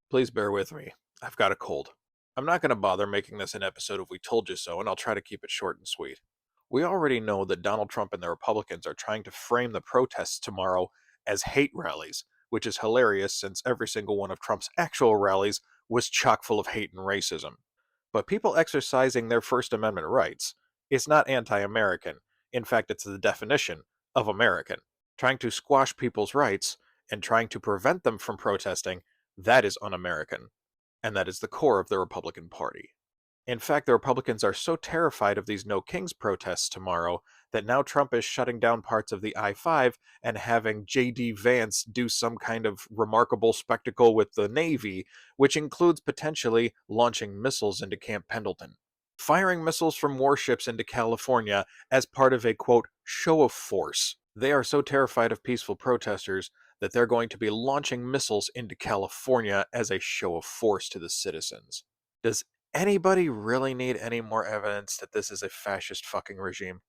Please bear with me. I've got a cold. I'm not going to bother making this an episode of We Told You So, and I'll try to keep it short and sweet. We already know that Donald Trump and the Republicans are trying to frame the protests tomorrow as hate rallies, which is hilarious since every single one of Trump's actual rallies was chock full of hate and racism. But people exercising their First Amendment rights is not anti American. In fact, it's the definition of American. Trying to squash people's rights and trying to prevent them from protesting, that is un American. And that is the core of the Republican Party. In fact, the Republicans are so terrified of these No Kings protests tomorrow that now Trump is shutting down parts of the I 5 and having J.D. Vance do some kind of remarkable spectacle with the Navy, which includes potentially launching missiles into Camp Pendleton. Firing missiles from warships into California as part of a quote, show of force. They are so terrified of peaceful protesters that they're going to be launching missiles into California as a show of force to the citizens. Does anybody really need any more evidence that this is a fascist fucking regime?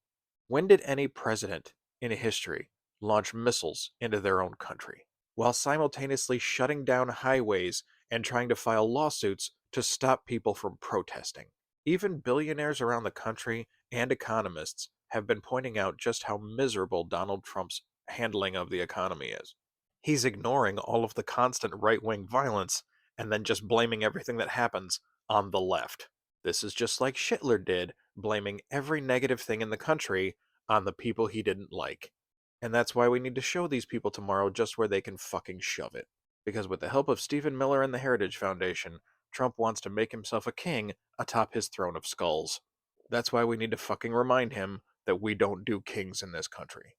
When did any president in history launch missiles into their own country while simultaneously shutting down highways and trying to file lawsuits to stop people from protesting? Even billionaires around the country and economists have been pointing out just how miserable Donald Trump's handling of the economy is. He's ignoring all of the constant right wing violence and then just blaming everything that happens on the left. This is just like Schindler did, blaming every negative thing in the country on the people he didn't like. And that's why we need to show these people tomorrow just where they can fucking shove it. Because with the help of Stephen Miller and the Heritage Foundation, Trump wants to make himself a king atop his throne of skulls. That's why we need to fucking remind him that we don't do kings in this country.